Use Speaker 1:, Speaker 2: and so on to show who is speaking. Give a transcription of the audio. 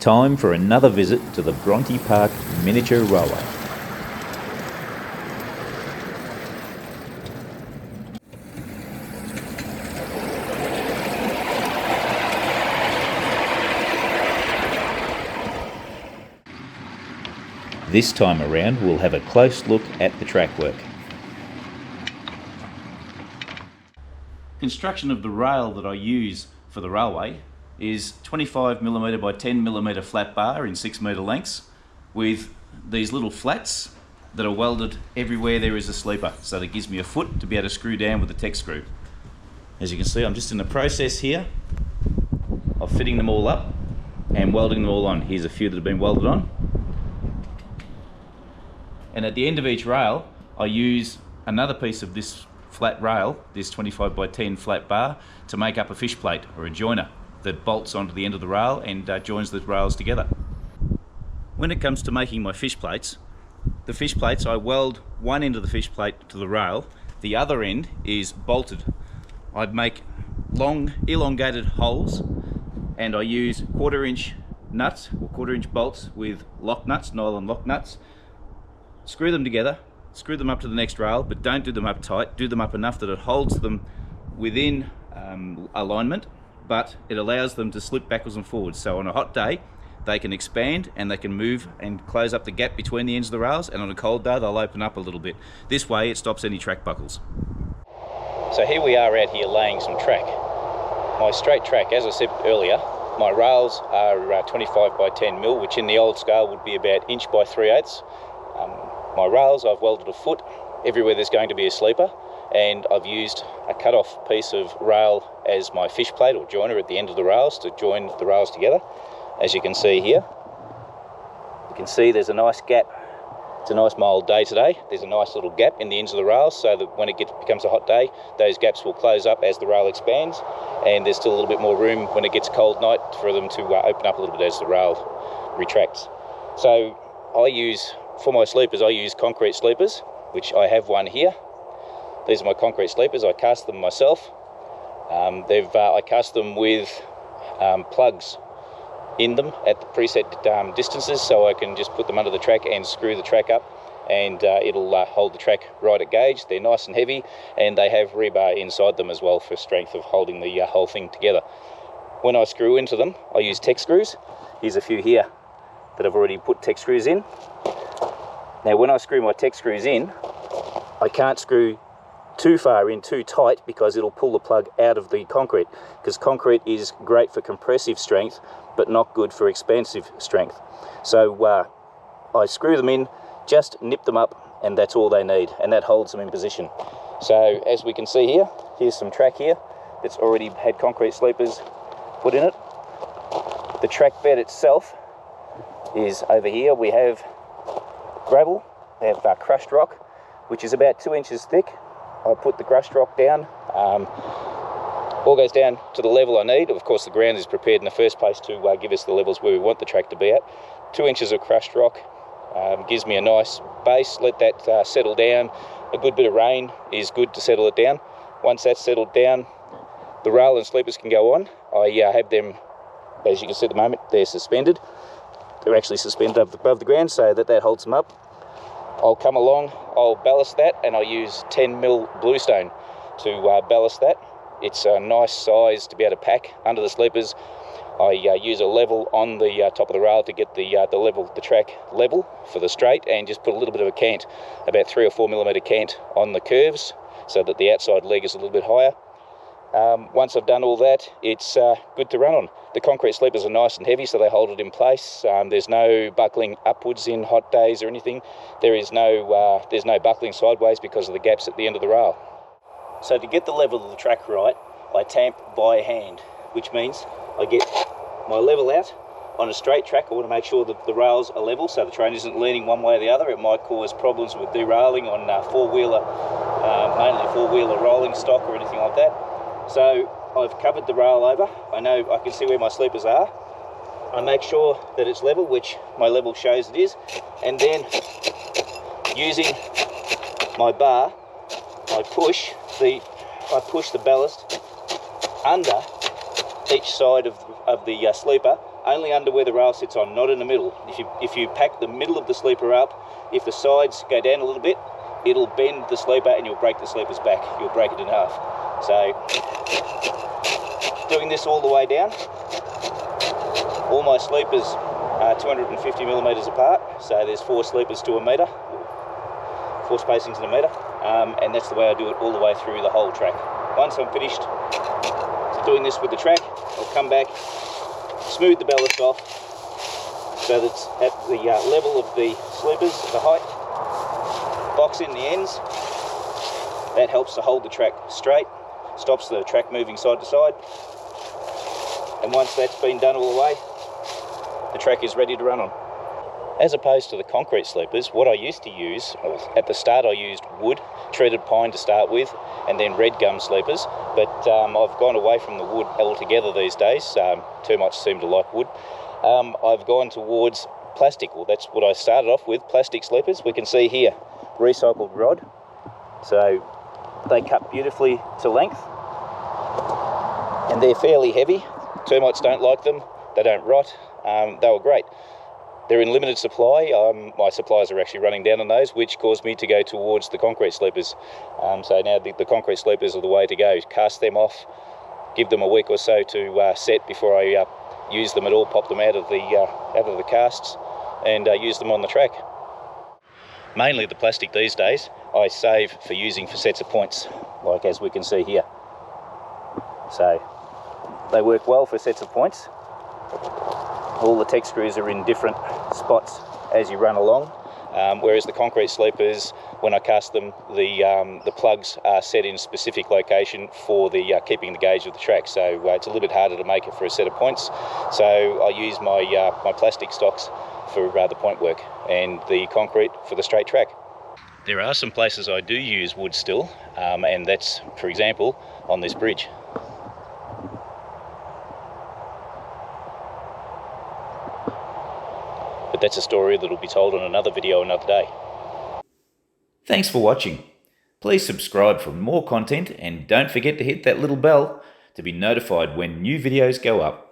Speaker 1: Time for another visit to the Bronte Park Miniature Railway. This time around we'll have a close look at the trackwork.
Speaker 2: Construction of the rail that I use for the railway is 25mm by 10mm flat bar in 6 metre lengths with these little flats that are welded everywhere there is a sleeper, so that gives me a foot to be able to screw down with a Tek screw. As you can see, I'm just in the process here of fitting them all up and welding them all on. Here's a few that have been welded on. And at the end of each rail I use another piece of this flat rail, this 25 by 10 flat bar, to make up a fish plate or a joiner that bolts onto the end of the rail and joins the rails together. When it comes to making my fish plates, I weld one end of the fish plate to the rail, the other end is bolted. I make long elongated holes and I use 1/4 inch nuts or 1/4 inch bolts with lock nuts, nylon lock nuts. Screw them together, screw them up to the next rail, but don't do them up tight, do them up enough that it holds them within alignment, but it allows them to slip backwards and forwards. So on a hot day they can expand and they can move and close up the gap between the ends of the rails, and on a cold day they'll open up a little bit. This way it stops any track buckles. So here we are out here laying some track. My straight track, as I said earlier, my rails are 25 by 10mm, which in the old scale would be about inch by 3/8. My rails, I've welded a foot everywhere there's going to be a sleeper, and I've used a cut-off piece of rail as my fish plate or joiner at the end of the rails to join the rails together. As you can see here, you can see there's a nice gap. It's a nice mild day today. There's a nice little gap in the ends of the rails, so that when it becomes a hot day, those gaps will close up as the rail expands, and there's still a little bit more room when it gets a cold night for them to open up a little bit as the rail retracts. So for my sleepers, I use concrete sleepers, which I have one here. These are my concrete sleepers. I cast them myself. I cast them with plugs in them at the preset distances, so I can just put them under the track and screw the track up, and it'll hold the track right at gauge. They're nice and heavy, and they have rebar inside them as well for strength of holding the whole thing together. When I screw into them, I use Tek screws. Here's a few here that I've already put Tek screws in. Now when I screw my Tek screws in, I can't screw too far in, too tight, because it'll pull the plug out of the concrete, because concrete is great for compressive strength but not good for expansive strength. So I screw them in, just nip them up, and that's all they need, and that holds them in position. So as we can see here, here's some track here that's already had concrete sleepers put in it. The track bed itself is over here. We have gravel, we have crushed rock, which is about 2 inches thick. I put the crushed rock down, all goes down to the level I need. Of course the ground is prepared in the first place to give us the levels where we want the track to be at. 2 inches of crushed rock gives me a nice base. Let that settle down. A good bit of rain is good to settle it down. Once that's settled down, the rail and sleepers can go on. I have them, as you can see at the moment, they're suspended. They're actually suspended above the ground so that holds them up. I'll come along, I'll ballast that, and I'll use 10mm bluestone to ballast that. It's a nice size to be able to pack under the sleepers. I use a level on the top of the rail to get the track level for the straight, and just put a little bit of a cant, about 3 or 4mm cant on the curves, so that the outside leg is a little bit higher. Once I've done all that, it's good to run on. The concrete sleepers are nice and heavy, so they hold it in place. There's no buckling upwards in hot days or anything. There's no buckling sideways because of the gaps at the end of the rail. So to get the level of the track right, I tamp by hand, which means I get my level out. On a straight track, I want to make sure that the rails are level, so the train isn't leaning one way or the other. It might cause problems with derailing on four-wheeler, mainly four-wheeler rolling stock or anything like that. So I've covered the rail over. I can see where my sleepers are. I make sure that it's level, which my level shows it is, and then using my bar, I push the ballast under each side of the sleeper
Speaker 3: only under where the rail sits on, not in the middle. If you pack the middle of the sleeper up, if the sides go down a little bit, it'll bend the sleeper and you'll break the sleeper's back. You'll break it in half. So, doing this all the way down. All my sleepers are 250 millimetres apart, so there's 4 sleepers to a metre, 4 spacings in a metre, and that's the way I do it all the way through the whole track. Once I'm finished doing this with the track, I'll come back, smooth the ballast off so that it's at the level of the sleepers, the height, box in the ends. That helps to hold the track straight, stops the track moving side to side, and once that's been done all the way, the track is ready to run on. As opposed to the concrete sleepers, what I used to use, at the start I used wood, treated pine to start with, and then red gum sleepers, but I've gone away from the wood altogether these days. Too much seem to like wood. I've gone towards plastic. Well, that's what I started off with, plastic sleepers. We can see here, recycled rod. So they cut beautifully to length, and they're fairly heavy. Termites don't like them, they don't rot. They were great. They're in limited supply. My supplies are actually running down on those, which caused me to go towards the concrete sleepers. So now the concrete sleepers are the way to go. Cast them off, give them a week or so to set before I use them at all. Pop them out of the casts and use them on the track. Mainly the plastic these days I save for using for sets of points, like as we can see here. So they work well for sets of points. All the tech screws are in different spots as you run along, whereas the concrete sleepers, when I cast them, the plugs are set in a specific location for the keeping the gauge of the track. So it's a little bit harder to make it for a set of points. So I use my plastic stocks for the point work and the concrete for the straight track. There are some places I do use wood still, and that's, for example, on this bridge. But that's a story that will be told on another video another day.
Speaker 1: Thanks for watching. Please subscribe for more content and don't forget to hit that little bell to be notified when new videos go up.